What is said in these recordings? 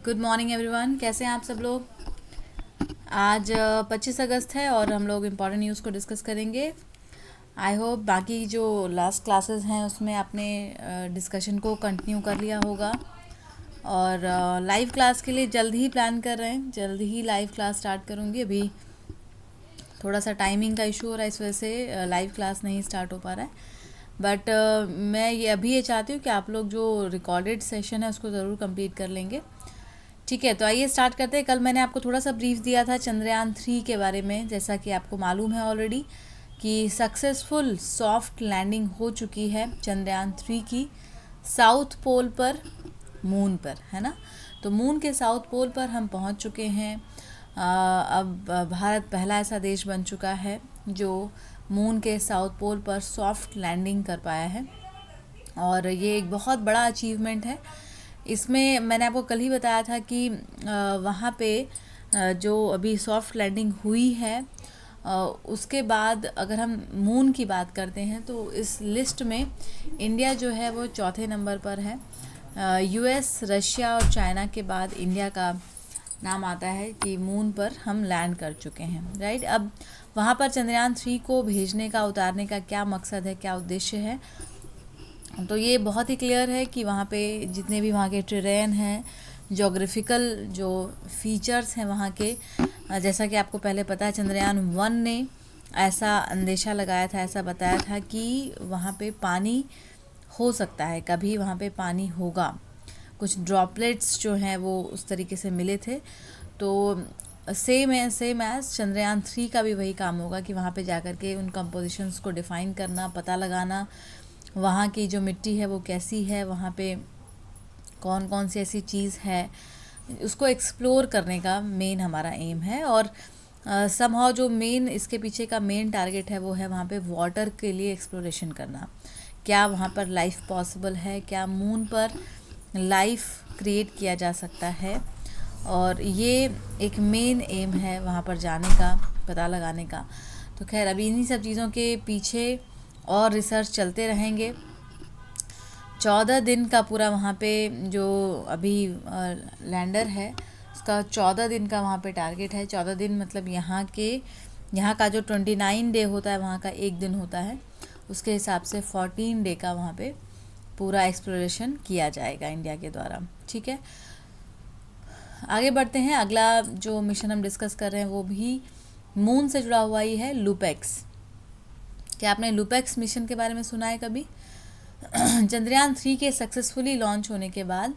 Good morning everyone, कैसे हैं आप सब लोग। आज 25 अगस्त है और हम लोग इम्पॉर्टेंट न्यूज़ को डिस्कस करेंगे। आई होप बाकी जो लास्ट क्लासेस हैं उसमें आपने डिस्कशन को कंटिन्यू कर लिया होगा और लाइव क्लास के लिए जल्द ही प्लान कर रहे हैं। जल्द ही लाइव क्लास स्टार्ट करूँगी। अभी थोड़ा सा टाइमिंग का इशू हो रहा है, इस वजह से लाइव क्लास नहीं स्टार्ट हो पा रहा है। बट मैं ये चाहती हूँ कि आप लोग जो रिकॉर्डेड सेशन है उसको ज़रूर कंप्लीट कर लेंगे। ठीक है, तो आइए स्टार्ट करते हैं। कल मैंने आपको थोड़ा सा ब्रीफ दिया था चंद्रयान 3 के बारे में। जैसा कि आपको मालूम है ऑलरेडी कि सक्सेसफुल सॉफ्ट लैंडिंग हो चुकी है चंद्रयान 3 की साउथ पोल पर, मून पर, है ना। तो मून के साउथ पोल पर हम पहुंच चुके हैं। अब भारत पहला ऐसा देश बन चुका है जो मून के साउथ पोल पर सॉफ्ट लैंडिंग कर पाया है और ये एक बहुत बड़ा अचीवमेंट है। इसमें मैंने आपको कल ही बताया था कि वहाँ पे जो अभी सॉफ्ट लैंडिंग हुई है उसके बाद अगर हम मून की बात करते हैं तो इस लिस्ट में इंडिया जो है वो चौथे नंबर पर है। यूएस, रशिया और चाइना के बाद इंडिया का नाम आता है कि मून पर हम लैंड कर चुके हैं, राइट। अब वहाँ पर चंद्रयान 3 को भेजने का, उतारने का क्या मकसद है, क्या उद्देश्य है, तो ये बहुत ही क्लियर है कि वहाँ पे जितने भी वहाँ के टेरेन हैं, जोग्राफिकल जो फीचर्स हैं वहाँ के, जैसा कि आपको पहले पता है चंद्रयान 1 ने ऐसा अंदेशा लगाया था, ऐसा बताया था कि वहाँ पे पानी हो सकता है, कभी वहाँ पे पानी होगा। कुछ ड्रॉपलेट्स जो हैं वो उस तरीके से मिले थे। तो सेम एज चंद्रयान 3 का भी वही काम होगा कि वहाँ पे जाकर के उन कंपोजिशंस को डिफ़ाइन करना, पता लगाना, वहाँ की जो मिट्टी है वो कैसी है, वहाँ पे कौन कौन सी ऐसी चीज़ है, उसको एक्सप्लोर करने का मेन हमारा एम है। और समहाउ जो मेन इसके पीछे का मेन टारगेट है वो है वहाँ पे वाटर के लिए एक्सप्लोरेशन करना। क्या वहाँ पर लाइफ पॉसिबल है, क्या मून पर लाइफ क्रिएट किया जा सकता है, और ये एक मेन एम है वहाँ पर जाने का, पता लगाने का। तो खैर अभी इन्हीं सब चीज़ों के पीछे और रिसर्च चलते रहेंगे। 14 दिन का पूरा वहाँ पे जो अभी लैंडर है उसका 14 दिन का वहाँ पे टारगेट है। 14 दिन मतलब यहाँ का जो 29 डे होता है वहाँ का एक दिन होता है, उसके हिसाब से 14 डे का वहाँ पे पूरा एक्सप्लोरेशन किया जाएगा इंडिया के द्वारा। ठीक है, आगे बढ़ते हैं। अगला जो मिशन हम डिस्कस कर रहे हैं वो भी मून से जुड़ा हुआ ही है, लूपेक्स। क्या आपने लूपेक्स मिशन के बारे में सुना है कभी? चंद्रयान 3 के सक्सेसफुली लॉन्च होने के बाद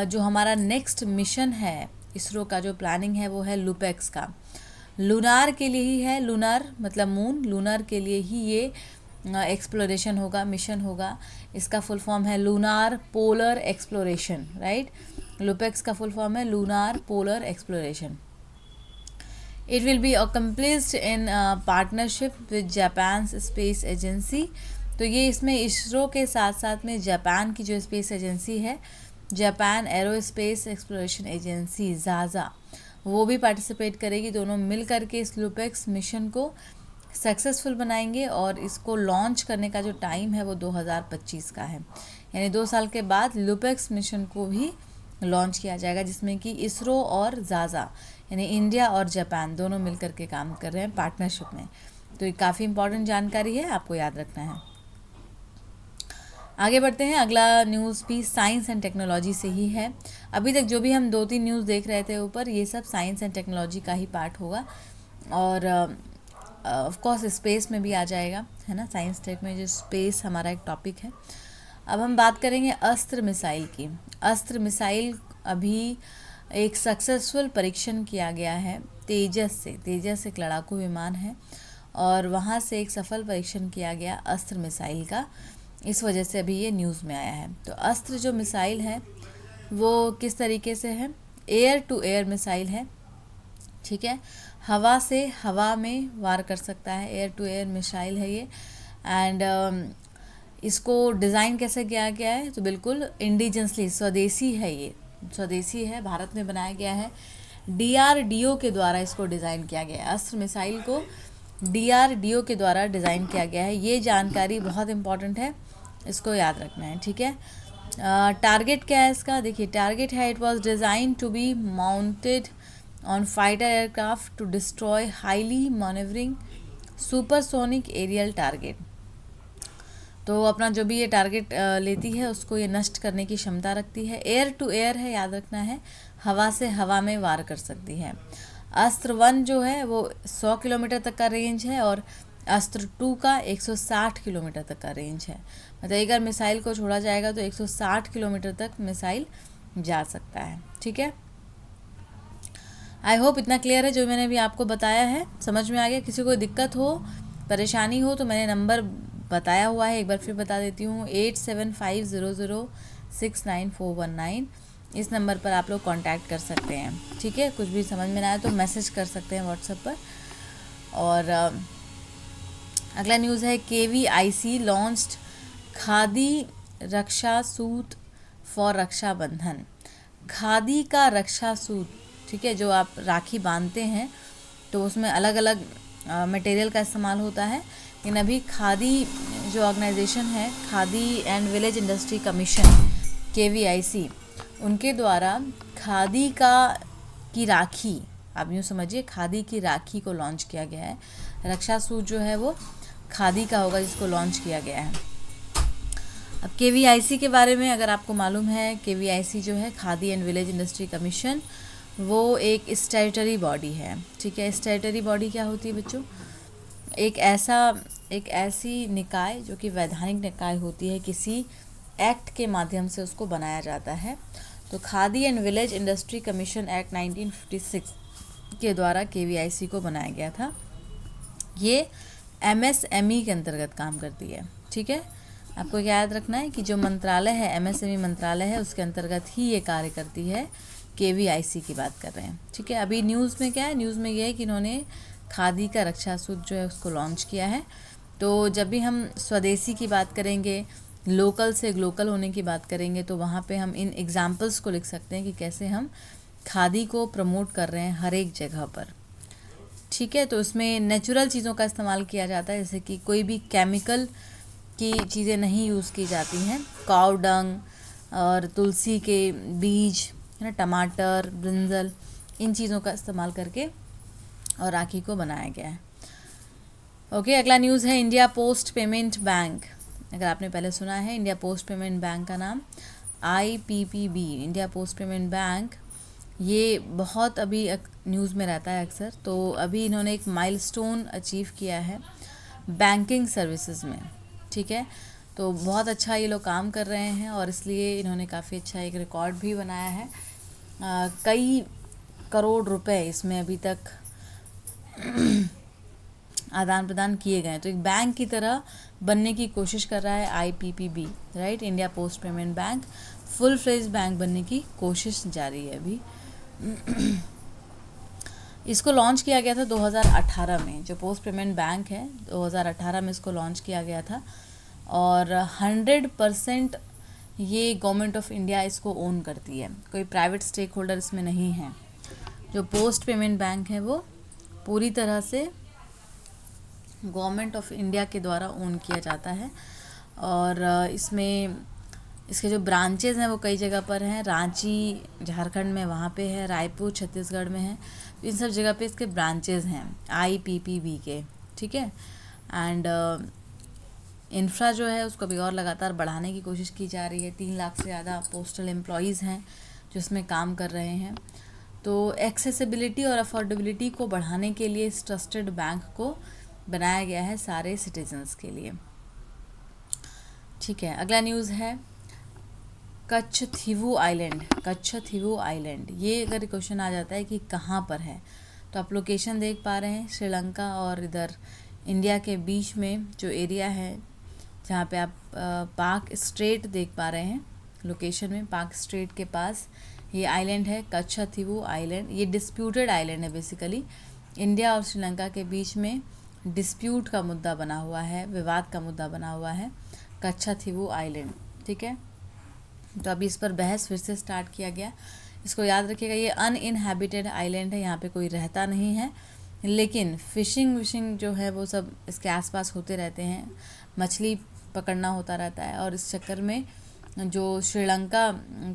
जो हमारा नेक्स्ट मिशन है इसरो का, जो प्लानिंग है वो है लूपेक्स का। लूनार के लिए ही है, लूनार मतलब मून, लूनार के लिए ही ये एक्सप्लोरेशन होगा, मिशन होगा। इसका फुल फॉर्म है lunar polar exploration, right. LUPEX का फुल फॉर्म है lunar polar exploration. It will be accomplished in partnership with Japan's space agency. तो ये इसमें इसरो के साथ साथ में जापान की जो स्पेस एजेंसी है, जापान एरोस्पेस एक्सप्लोरेशन एजेंसी जाजा, वो भी पार्टिसिपेट करेगी। दोनों मिल करके इस लूपेक्स मिशन को सक्सेसफुल बनाएंगे और इसको लॉन्च करने का जो टाइम है वो 2025 का है, यानी 2 साल के बाद लूपेक्स मिशन को भी लॉन्च किया जाएगा, जिसमें कि इसरो और जाजा यानी इंडिया और जापान दोनों मिलकर के काम कर रहे हैं पार्टनरशिप में। तो ये काफ़ी इंपॉर्टेंट जानकारी है, आपको याद रखना है। आगे बढ़ते हैं। अगला न्यूज़ भी साइंस एंड टेक्नोलॉजी से ही है। अभी तक जो भी हम 2-3 न्यूज़ देख रहे थे ऊपर, ये सब साइंस एंड टेक्नोलॉजी का ही पार्ट होगा और ऑफ कोर्स स्पेस में भी आ जाएगा, है ना। साइंस टेक में जो स्पेस हमारा एक टॉपिक है। अब हम बात करेंगे अस्त्र मिसाइल की। अस्त्र मिसाइल अभी एक सक्सेसफुल परीक्षण किया गया है तेजस से। तेजस एक लड़ाकू विमान है और वहाँ से एक सफल परीक्षण किया गया अस्त्र मिसाइल का, इस वजह से अभी ये न्यूज़ में आया है। तो अस्त्र जो मिसाइल है वो किस तरीके से है, एयर टू एयर मिसाइल है, ठीक है। हवा से हवा में वार कर सकता है, एयर टू एयर मिसाइल है ये। एंड इसको डिज़ाइन कैसे किया गया है, तो बिल्कुल इंडिजिनसली, स्वदेशी है, ये स्वदेशी है, भारत में बनाया गया है। डीआरडीओ के द्वारा इसको डिज़ाइन किया गया है। अस्त्र मिसाइल को डीआरडीओ के द्वारा डिज़ाइन किया गया है। ये जानकारी बहुत इंपॉर्टेंट है, इसको याद रखना है, ठीक है। टारगेट क्या है इसका, देखिए टारगेट है it was designed to be mounted on fighter aircraft to destroy highly manoeuvring supersonic aerial target. तो अपना जो भी ये टारगेट लेती है उसको ये नष्ट करने की क्षमता रखती है। एयर टू एयर है, याद रखना है, हवा से हवा में वार कर सकती है। अस्त्र 1 जो है वो 100 किलोमीटर तक का रेंज है और अस्त्र 2 का 160 किलोमीटर तक का रेंज है। मतलब एक बार मिसाइल को छोड़ा जाएगा तो 160 किलोमीटर तक मिसाइल जा सकता है। ठीक है, आई होप इतना क्लियर है जो मैंने अभी आपको बताया है, समझ में आ गया। किसी को दिक्कत हो, परेशानी हो तो मैंने नंबर बताया हुआ है, एक बार फिर बता देती हूँ, 8750069419। इस नंबर पर आप लोग कांटेक्ट कर सकते हैं। ठीक है, कुछ भी समझ में ना आए तो मैसेज कर सकते हैं व्हाट्सएप पर। और अगला न्यूज़ है KVIC launched khadi Raksha suit for Rakshabandhan. Khadi का रक्षा सूट, ठीक है, जो आप राखी बांधते हैं तो उसमें अलग अलग मटेरियल का इस्तेमाल होता है, लेकिन अभी खादी जो ऑर्गेनाइजेशन है, khadi and village industry commission KVIC, उनके द्वारा खादी की राखी, आप यूँ समझिए खादी की राखी को लॉन्च किया गया है। रक्षा सूट जो है वो खादी का होगा जिसको लॉन्च किया गया है। अब KVIC के बारे में अगर आपको मालूम है, KVIC जो है khadi and village industry commission, वो एक स्टैट्यूटरी बॉडी है। ठीक है, स्टैट्यूटरी बॉडी क्या होती है बच्चों, एक ऐसी निकाय जो कि वैधानिक निकाय होती है, किसी एक्ट के माध्यम से उसको बनाया जाता है। तो khadi and village industry commission act 1956 के द्वारा KVIC को बनाया गया था। ये MSME के अंतर्गत काम करती है। ठीक है, आपको क्या याद रखना है कि जो मंत्रालय है, MSME मंत्रालय है, उसके अंतर्गत ही ये कार्य करती है। KVIC की बात कर रहे हैं। ठीक है, अभी न्यूज़ में क्या है, न्यूज़ में ये है कि इन्होंने खादी का रक्षा सूट जो है उसको लॉन्च किया है। तो जब भी हम स्वदेशी की बात करेंगे, लोकल से ग्लोकल होने की बात करेंगे, तो वहाँ पे हम इन एग्जाम्पल्स को लिख सकते हैं कि कैसे हम खादी को प्रमोट कर रहे हैं हर एक जगह पर। ठीक है, तो उसमें नेचुरल चीज़ों का इस्तेमाल किया जाता है, जैसे कि कोई भी केमिकल की चीज़ें नहीं यूज़ की जाती हैं। काऊ डंग और तुलसी के बीज, है ना, टमाटर, ब्रिंजल, इन चीज़ों का इस्तेमाल करके और राखी को बनाया गया है। ओके, अगला न्यूज़ है इंडिया पोस्ट पेमेंट बैंक। अगर आपने पहले सुना है, इंडिया पोस्ट पेमेंट बैंक का नाम IPPB, India post payment bank, ये बहुत अभी न्यूज़ में रहता है अक्सर। तो अभी इन्होंने एक माइलस्टोन अचीव किया है बैंकिंग सर्विसेज में। ठीक है, तो बहुत अच्छा ये लोग काम कर रहे हैं और इसलिए इन्होंने काफ़ी अच्छा एक रिकॉर्ड भी बनाया है। कई करोड़ रुपए इसमें अभी तक आदान प्रदान किए गए हैं। तो एक बैंक की तरह बनने की कोशिश कर रहा है IPPB, right, India post payment bank. Full fledge bank बनने की कोशिश जारी है अभी। इसको लॉन्च किया गया था 2018 में। जो पोस्ट पेमेंट बैंक है, 2018 में इसको लॉन्च किया गया था और 100% ये गवर्नमेंट ऑफ इंडिया इसको ओन करती है, कोई प्राइवेट स्टेक होल्डर इसमें नहीं है। जो पोस्ट पेमेंट बैंक है वो पूरी तरह से गवर्नमेंट ऑफ इंडिया के द्वारा ओन किया जाता है और इसमें इसके जो ब्रांचेज़ हैं वो कई जगह पर हैं। रांची झारखंड में वहाँ पे है, रायपुर छत्तीसगढ़ में है, इन सब जगह पे इसके ब्रांचेज़ हैं IPPB के। ठीक है, एंड इंफ्रा जो है उसको अभी और लगातार बढ़ाने की कोशिश की जा रही है। 3 लाख से ज़्यादा पोस्टल एम्प्लॉयज़ हैं जो इसमें काम कर रहे हैं। तो एक्सेसिबिलिटी और अफोर्डेबिलिटी को बढ़ाने के लिए इस ट्रस्टेड बैंक को बनाया गया है सारे सिटीजन्स के लिए। ठीक है, अगला न्यूज़ है कच्छथीवू आइलैंड। कच्छथीवू आइलैंड, ये अगर क्वेश्चन आ जाता है कि कहाँ पर है, तो आप लोकेशन देख पा रहे हैं, श्रीलंका और इधर इंडिया के बीच में जो एरिया है, जहाँ पे आप पाक स्ट्रेट देख पा रहे हैं लोकेशन में, पाक स्ट्रेट के पास ये आइलैंड है कच्छथीवू आइलैंड। ये डिस्प्यूटेड आइलैंड है, बेसिकली इंडिया और श्रीलंका के बीच में डिस्प्यूट का मुद्दा बना हुआ है, विवाद का मुद्दा बना हुआ है कच्छथीवू आइलैंड। ठीक है, तो अभी इस पर बहस फिर से स्टार्ट किया गया। इसको याद रखिएगा, ये अनइनहैबिटेड आइलैंड है, यहाँ पे कोई रहता नहीं है, लेकिन फ़िशिंग विशिंग जो है वो सब इसके आसपास होते रहते हैं, मछली पकड़ना होता रहता है और इस चक्कर में जो श्रीलंका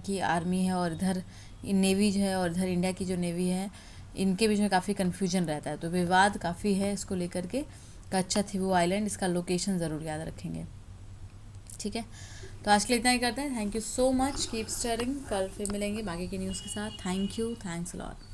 की आर्मी है और इधर नेवी जो है और इधर इंडिया की जो नेवी है, इनके बीच में काफ़ी कन्फ्यूजन रहता है, तो विवाद काफ़ी है इसको लेकर के। कच्छाथीवू आइलैंड, इसका लोकेशन ज़रूर याद रखेंगे, ठीक है। तो आज के लिए इतना ही करते हैं। Thank you so much, keep stirring. कल फिर मिलेंगे बाकी की न्यूज़ के साथ। Thank you, thanks a lot.